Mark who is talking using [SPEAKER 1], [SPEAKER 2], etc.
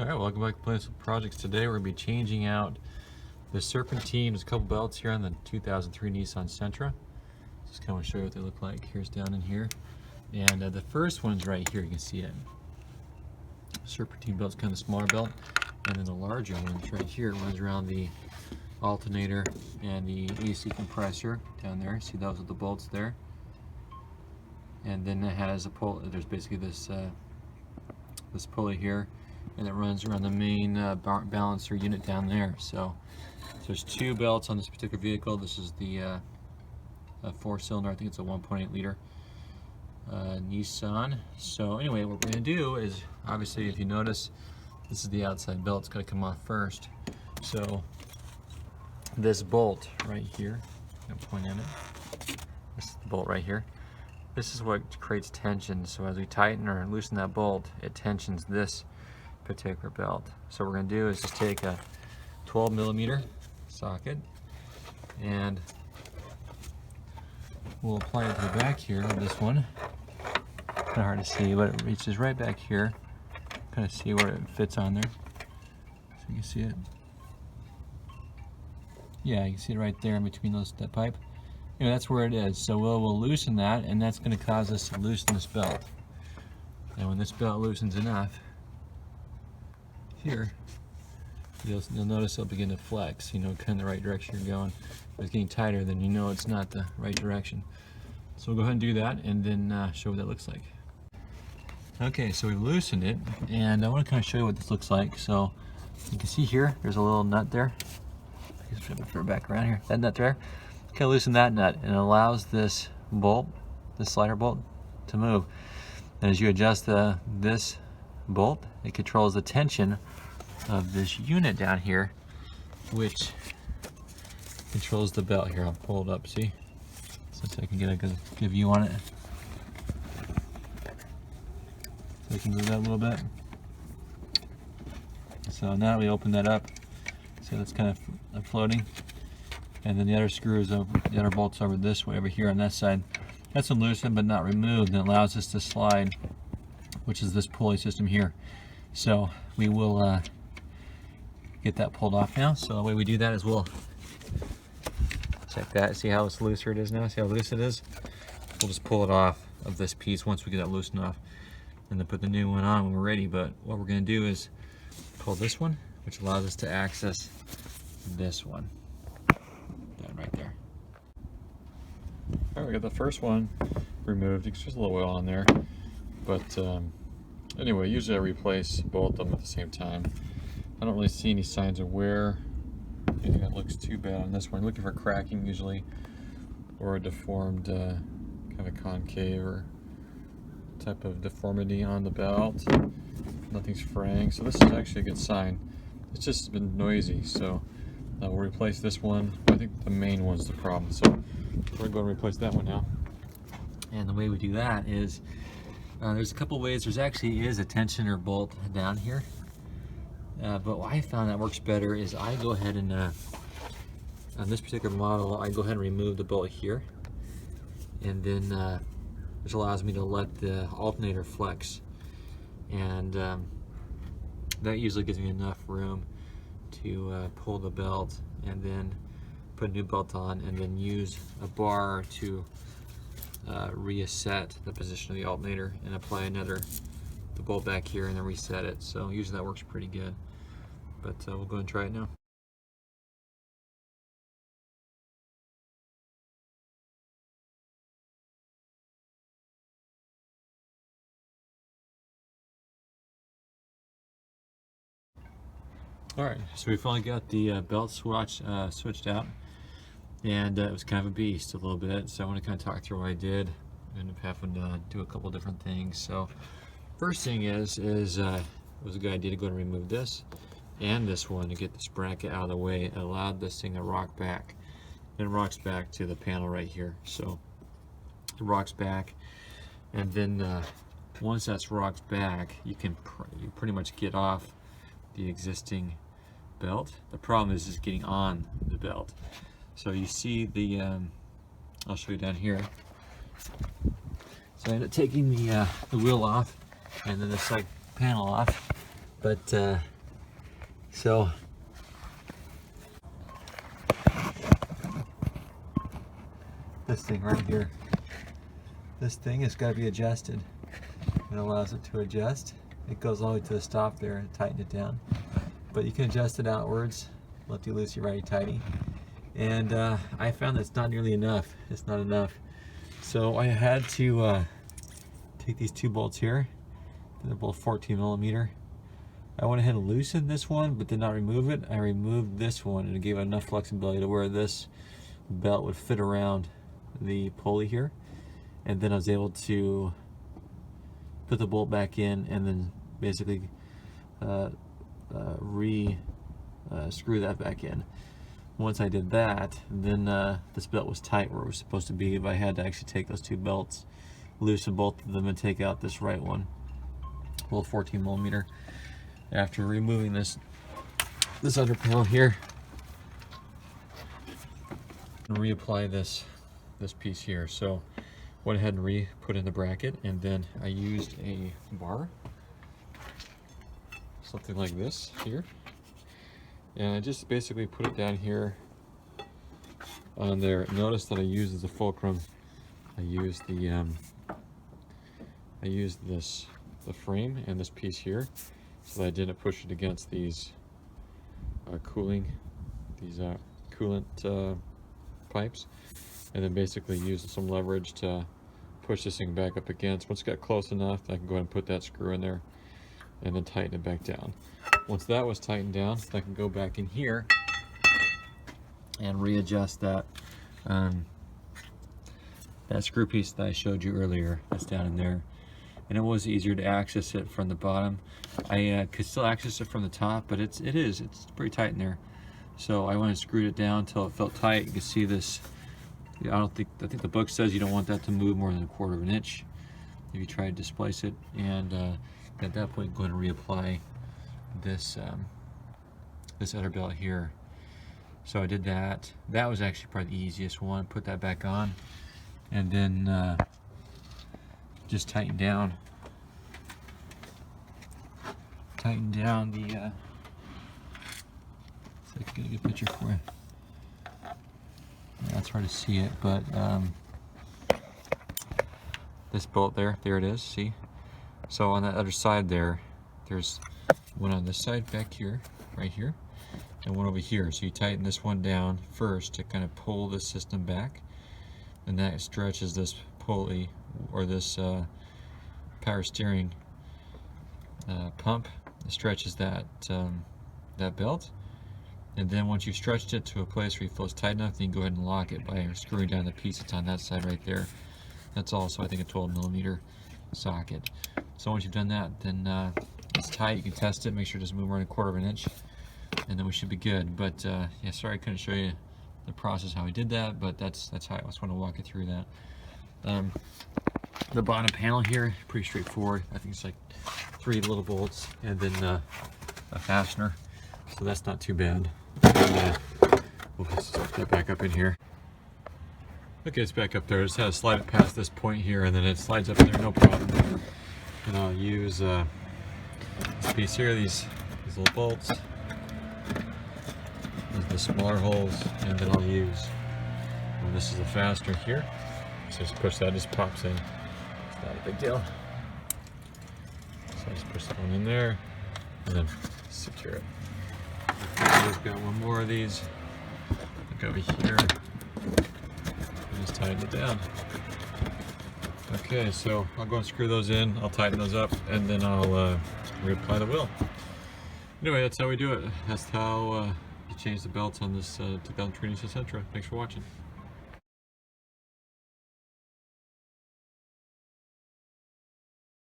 [SPEAKER 1] Alright, welcome back to Playing Some Projects. Today we're going to be changing out the serpentine. There's a couple belts here on the 2003 Nissan Sentra. Just kind of show you what they look like. Here's down in here. And the first one's right here, you can see it. Serpentine belt's kind of the smaller belt. And then the larger one's right here. It runs around the alternator and the AC compressor down there. See those with the bolts there. And then it has a pull. There's basically this pulley here, and it runs around the main balancer unit down there. So there's two belts on this particular vehicle. This is the 4-cylinder. I think it's a 1.8 liter Nissan. So anyway, what we're going to do is, obviously, if you notice, this is the outside belt. It's going to come off first. So this bolt right here, I'm going to point at it. This is the bolt right here. This is what creates tension. So as we tighten or loosen that bolt, it tensions this particular belt. So what we're going to do is just take a 12mm socket and we'll apply it to the back here of this one. Kind of hard to see, but it reaches right back here. Kind of see where it fits on there. So you can see it. Yeah, you can see it right there in between that pipe. You know, that's where it is. So we'll loosen that, and that's going to cause us to loosen this belt. And when this belt loosens enough, here, you'll notice it'll begin to flex, you know, kind of the right direction you're going. If it's getting tighter, then you know it's not the right direction. So we'll go ahead and do that, and then show what that looks like. Okay, so we've loosened it, and I want to kind of show you what this looks like. So you can see here, there's a little nut there. Just flip it back around here. That nut there. Kind of loosen that nut, and it allows this bolt, this slider bolt, to move. And as you adjust this bolt, it controls the tension of this unit down here, which controls the belt. Here, I'll pull it up, see? So I can get a good view on it. So I can move that a little bit. So now we open that up. So that's kind of floating. And then the other screws over, the other bolts over this way, over here on that side. That's loosened but not removed, and it allows us to slide, which is this pulley system here. So we will get that pulled off now. So the way we do that is we'll check that, see how much looser it is now, see how loose it is. We'll just pull it off of this piece once we get that loosened off, and then put the new one on when we're ready. But what we're going to do is pull this one, which allows us to access this one. Right there. Alright, we got the first one removed. There's just a little oil on there, but anyway, usually I replace both of them at the same time. I don't really see any signs of wear, anything that looks too bad on this one. I'm looking for cracking usually, or a deformed kind of concave or type of deformity on the belt. Nothing's fraying, so this is actually a good sign. It's just been noisy, so we'll replace this one. I think the main one's the problem, so we're going to go and replace that one now. And the way we do that is, there's a couple ways. There's actually is a tensioner bolt down here, but what I found that works better is I go ahead and, on this particular model, I go ahead and remove the bolt here, and then which allows me to let the alternator flex, and that usually gives me enough room to pull the belt and then put a new belt on, and then use a bar to reset the position of the alternator and apply the bolt back here and then reset it. So usually that works pretty good, but we'll go and try it now. Alright, so we finally got the belt switched out, and it was kind of a beast a little bit, so I want to kind of talk through what I did. I ended up having to do a couple different things. So first thing is it was a good idea to go and remove this and this one to get this bracket out of the way. It allowed this thing to rock back. Then it rocks back to the panel right here. So it rocks back, and then once that's rocked back, you can pretty much get off the existing belt. The problem is getting on the belt. So you see the I'll show you down here. So I ended up taking the wheel off and then the side panel off, but
[SPEAKER 2] So this thing right here, this thing has got to be adjusted. It allows it to adjust. It goes all the way to the stop there and tighten it down. But you can adjust it outwards, lefty loosey, righty tighty. And I found that's not nearly enough. It's not enough. So I had to take these two bolts here. They're both 14 millimeter. I went ahead and loosened this one, but did not remove it. I removed this one, and it gave enough flexibility to where this belt would fit around the pulley here. And then I was able to put the bolt back in and then basically screw that back in. Once I did that, then this belt was tight where it was supposed to be, but I had to actually take those two belts, loosen both of them, and take out this right one, little 14 millimeter. After removing this under panel here, and reapply this piece here. So went ahead and put in the bracket, and then I used a bar, something like this here, and I just basically put it down here on there. Notice that I used as a fulcrum, I used the frame and this piece here, so that I didn't push it against these coolant pipes, and then basically use some leverage to push this thing back up against. Once it got close enough, I can go ahead and put that screw in there and then tighten it back down. Once that was tightened down, I can go back in here and readjust that that screw piece that I showed you earlier. That's down in there, and it was easier to access it from the bottom. I could still access it from the top, but it's pretty tight in there. So I went and screwed it down until it felt tight. You can see this. I think the book says you don't want that to move more than 1/4 of an inch if you try to displace it. And at that point, go ahead and reapply this this other belt here. So I did that. That was actually probably the easiest one. Put that back on, and then just tighten down the. So I can get a good picture for you. Yeah, it's hard to see it, but this bolt there it is, see? So on that other side there's one on this side back here, right here, and one over here. So you tighten this one down first to kind of pull this system back, and that stretches this pulley, or this power steering pump. It stretches that belt. And then once you've stretched it to a place where you feel it's tight enough, then you can go ahead and lock it by screwing down the piece that's on that side right there. That's also, I think, a 12 millimeter socket. So once you've done that, then it's tight. You can test it, make sure it doesn't move more than 1/4 of an inch, and then we should be good. But yeah, sorry I couldn't show you the process how I did that, but that's how I just want to walk you through that. The bottom panel here, pretty straightforward. I think it's like 3 little bolts and then a fastener. So that's not too bad. We'll just get back up in here. Okay, it's back up there. I just had to slide it past this point here, and then it slides up in there, no problem. And I'll use this piece here, these little bolts, these are the smaller holes, and then I'll use, and this is a fastener here. So just push that, it just pops in. It's not a big deal. So I just push that one in there, and then secure it. I've got one more of these. Look over here. And just tighten it down. Okay, so I'll go and screw those in. I'll tighten those up, and then I'll reapply the wheel. Anyway, that's how we do it. That's how you change the belts on this 2003 Nissan Sentra. Thanks for watching.